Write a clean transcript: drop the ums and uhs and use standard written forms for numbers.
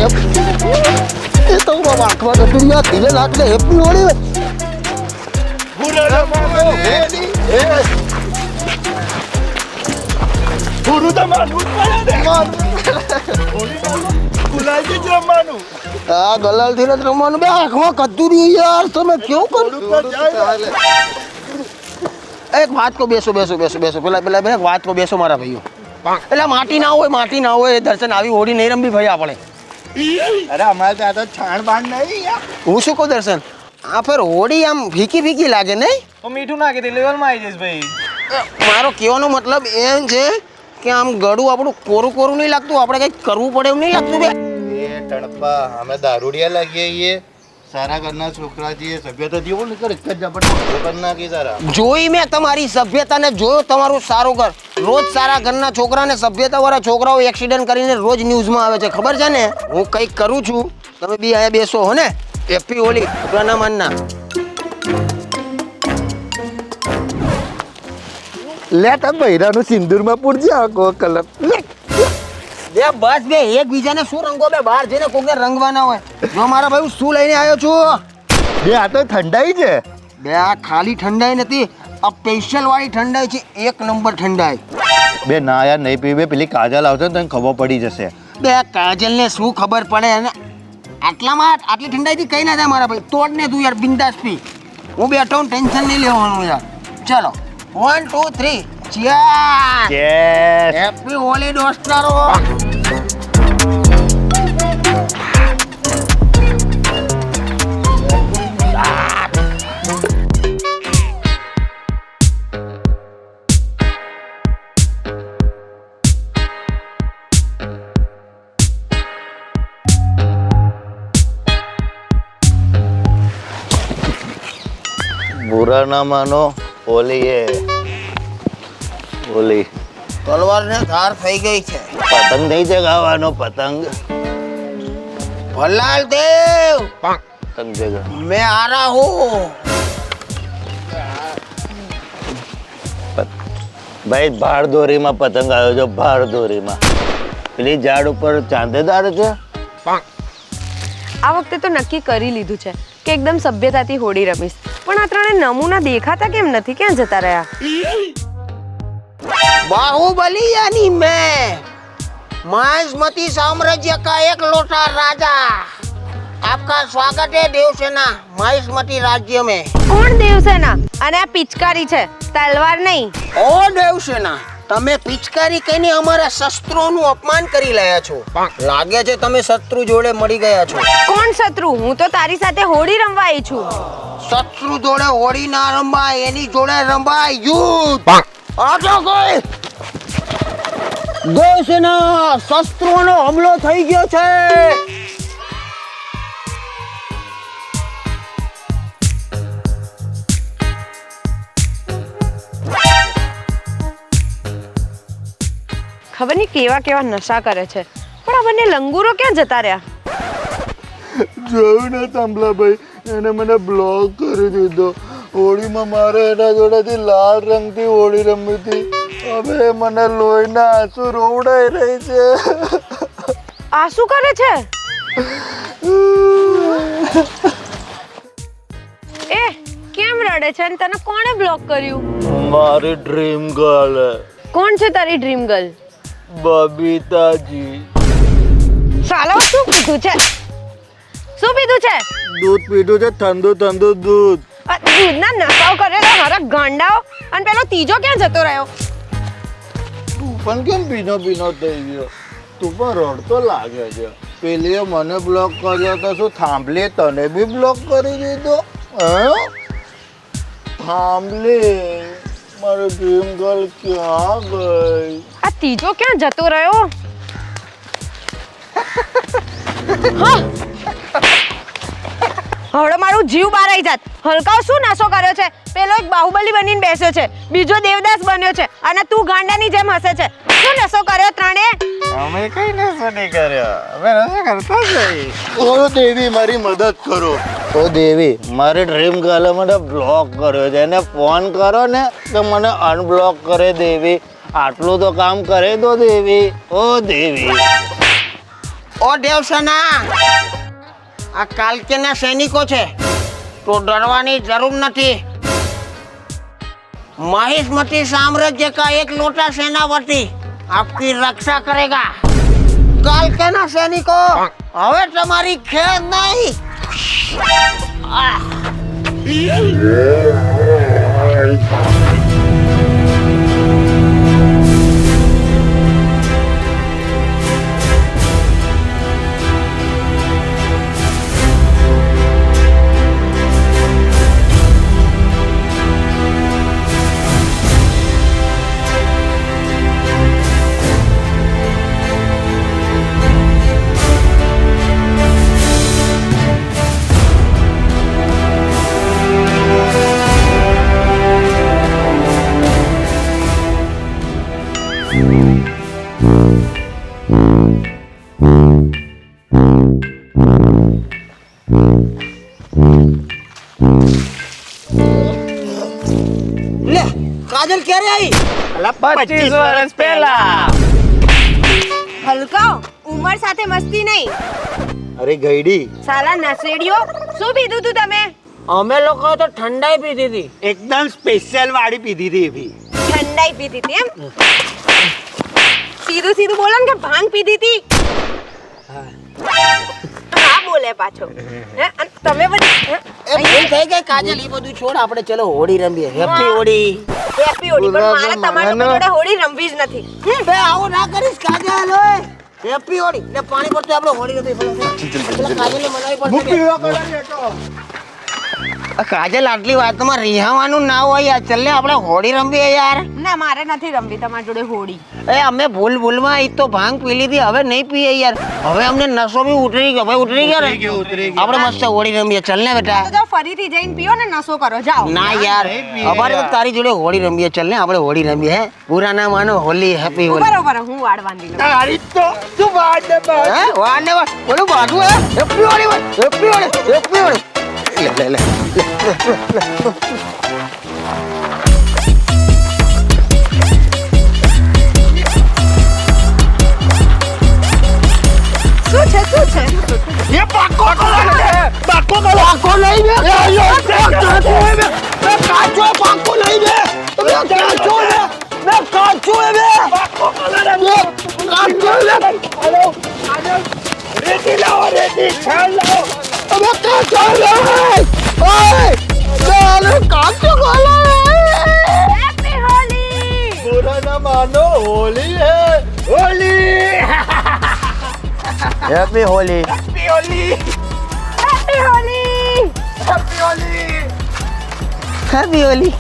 એ તો આંખમાં ગટુરિયા ધીરે લાગલે હેપી હોળી પૂરું તો માનવું જ પડે ને. આ ગલાલ થી જ રમવાનું બે આંખમાં કતુર્યું યાર તમે કેવું કરો એક વાત કો બેસો પેલા એક વાત કો બેસો મારા ભાઈઓ એટલે માટી ના હોય દર્શન આવી હોળી નહીં રમવી ભાઈ આપણે અરે અમારે ત્યાં તો છાણ બાણ નહીં યાર. હું શું કહું દર્શન આ ફેર હોળી આમ ફીકી લાગે નહીં તો મીઠું નાખી દે લેવલમાં આવી જઈશ ભાઈ. મારો કહેવાનો મતલબ એમ છે કે આમ ગળું આપણું કોરું નહીં લાગતું આપણે કંઈક કરવું પડે એમ નહીં લાગતું બે એ ટણપા અમે દારૂડિયા લાગીએ છીએ સારા ઘરના છોકરા છીએ સભ્યતા જેવું નહીં કરે જ આપણે કરી નાખી સારા. જોઈ મેં તમારી સભ્યતાને જોયો તમારું સારું ઘર રોજ સારા ઘરના છોકરાને સભ્યતાવાળા છોકરાઓ એક્સિડન્ટ કરીને રોજ ન્યૂઝમાં આવે છે ખબર છે ને હું કંઈક કરું છું તમે બી અહીંયા બેસો હો ને હેપી હોલી છોકરાના માનના લે તા બૈરાનું સિંદૂરમાં પૂરજે આખો કલર બે બસ બે એકબીજાને શું રંગો બે બહાર જઈને કોકને રંગવાના હોય જો મારા ભાઈ હું શું લઈને આવ્યો છું બે આ તો ઠંડાઈ છે. બે આ ખાલી ઠંડાઈ નથી આ સ્પેશિયલ વાળી ઠંડાઈ છે એક નંબર ઠંડાઈ બે ના યાર નહીં પીવે પેલી કાજલ આવશે ને તને ખબર પડી જશે. બે કાજલને શું ખબર પડે અને આટલી ઠંડાઈથી કઈ ના થાય મારા ભાઈ તોડ ને તું યાર બિંદાસ પી હું બેઠો હું ટેન્શન નહીં લેવાનું યાર ચલો 1 2 3 ચીયર ચેસ. હેપી હોલી દોસ્તારો बुरा ना मानो होली है होली. તલવાર ને ધાર થઈ ગઈ છે પતંગ નહીં જગાવવાનો પતંગ ભલાલ દેવ પતંગ જગા. मैं आ रहा हूँ ભાઈ ભાર દોરીમાં પતંગ આવ્યો છો ભાર દોરીમાં પેલી ઝાડ ઉપર ચાંદેદાર છે. આ વખતે તો નક્કી કરી લીધું છે કે એકદમ સભ્યતાથી હોળી રમીશ પણ આ ત્રણે નમૂના દેખાતા કેમ નથી ક્યાં જતા રહ્યા बाहुबली यानी मैं माहिष्मती साम्राज्य का एक लौटा राजा आपका स्वागत है देवसेना माहिष्मती राज्य में કોણ દેવસેના અને આ પિચકારી છે તલવાર નહીં ओ देवसेना તમે પિચકારી કહીને અમારા શસ્ત્રોનું અપમાન કરી રહ્યા છો લાગે છે તમે શત્રુ જોડે મળી ગયા છો કોણ શત્રુ હું તો તારી સાથે હોળી રમવા આવી છું શત્રુ જોડે હોળી ના રમાય એની જોડે રમાય યુદ્ધ આજો કોઈ દેવસેના શસ્ત્રોનો હુમલો થઈ ગયો છે ખબર નહીં કેવા નશા કરે છે પણ આ બંને લંગુરો ક્યાં જતા રહ્યા જોયું ને તાંબલાભાઈ એને મને બ્લોક કરી દીધો હોળીમાં મારે એના જોડેથી લાલ રંગથી હોળી રમી હતી હવે મને લોહીના આંસુ રોવડાઈ રહી છે. આ શું કરે છે એ કેમ રડે છે અને તને કોણે બ્લોક કર્યું મારી ડ્રીમ ગર્લ કોણ છે તારી ડ્રીમ ગર્લ બબીતાજી. ચાલો શું પીધું છે દૂધ પીધું છે ઠંડુ દૂધ. દૂધના નશાઓ કરેલા મારા ગાંડાઓ અને પેલો ત્રીજો ક્યાં જતો રહ્યો તું પણ કેમ ભીનો થઈ ગયો તું પણ રડતો લાગે છે પેલીએ મને બ્લોક કર્યો તો શું થાંભલે તને બી બ્લોક કરી દીધો થાંભલે મારો ડ્રીમ ગર્લ ક્યાં ગઈ આ ત્રીજો ક્યાં જતો રહ્યો હા હવે મારું જીવ બહાર આવી જાત હલકાઓ શું નશો કર્યો છે પેલો એક બાહુબલી બનીને બેસ્યો છે બીજો દેવદાસ બન્યો છે અને તું ગાંડાની જેમ હસે છે શું નશો કર્યો ત્રણે અમે કઈ નશો નહીં કર્યો અમે નશો કરતા જ ઓ દેવી મારી મદદ કરો ઓ દેવી મારી ડ્રીમ ગર્લે મને બ્લોક કર્યો છે એને ફોન કરો ને તો મને અનબ્લોક કરે દેવી આટલું તો કામ કરે દો દેવી ઓ દેવી ઓ દેવસેના, આ કાલકેના સૈનિકો છે તો ડરવાની જરૂર નથી. महिष्मती साम्राज्य का एक लोटा सेनापति आपकी रक्षा करेगा. काल के ना सैनिको, હવે તમારી ખેર નહીં. લે કાજલ ક્યારે આવી? 25 વર્ષ પહેલા. હલકાઓ, ઉંમર સાથે મસ્તી નહીં. અરે ગઈડી, સાલા નસેડીઓ, શું પીધું તું તમે? અમે લોકો તો ઠંડાઈ પીધી હતી. એકદમ સ્પેશિયલ વાળી પીધી હતી એવી. ઠંડાઈ પીધી હતી એમ? સીધું સીધું બોલો ને કે ભાંગ પીધી હતી. હા બોલે પાછો. હે? અને તમે બધી એ ભૂલ થઈ ગઈ કાજલ, ઈ બધું છોડ, આપણે ચલો હોળી રમીએ. હેપી હોળી. હેપી હોળી, પણ મારે તમારી જોડે હોળી રમવી જ નથી. બે આવું ના કરીશ કાજલ. ઓય હેપી હોળી. ને પાણી પર તો આપણે હોળી રમી પેલા કાજલને મનાવી પડશે. કાજલ, આટલી વાતમાં રિહાવાનું ના હોય યાર. ચલ ને આપણે હોળી રમીએ યાર. ના મારે નથી રમવી તમારી જોડે હોળી. એ અમે ભૂલમાં ઈ તો ભાંગ પી લીધી, હવે નહીં પીએ યાર. હવે અમને નશો બી ઉતરી ગયો. ભાઈ ઉતરી ગયો ને, આપણે મસ્ત હોળી રમીએ. ચલ ને બેટા. તો જાઓ ફરીથી જઈને પીઓ ને નશો કરો, જાઓ. ના યાર, અમારે તો તારી જોડે હોળી રમીએ. ચલ ને આપણે હોળી રમીએ. હે પૂરા ના માનો, હોલી હેપી હોલી. બરોબર, હું વાડ બાંધી લઉં. તારી તો તું વાડ ને બાદ. હે વાડ ને વાડ બોલું બાજુ. હે happy Holi, happy Holi, happy Holi. લે લે લે. શું છે શું છે? એ પાકો તો પાકો તો પાકો લઈ બે. કાચો પાકો લઈ બે. કાચો લે. બે કાચો બે. પાકો કલર કાચો લે. હેલો આજો રેડી લાવો, રેડી છાલ લાવો. અબે કાચો લે. ઓય ચાલ કાચો કોલા. હેપી હોલી. बुरा ना मानो, होली है, Holi. Happy Holi. Happy Holi, happy Holi. Happy Holi. Happy Holi.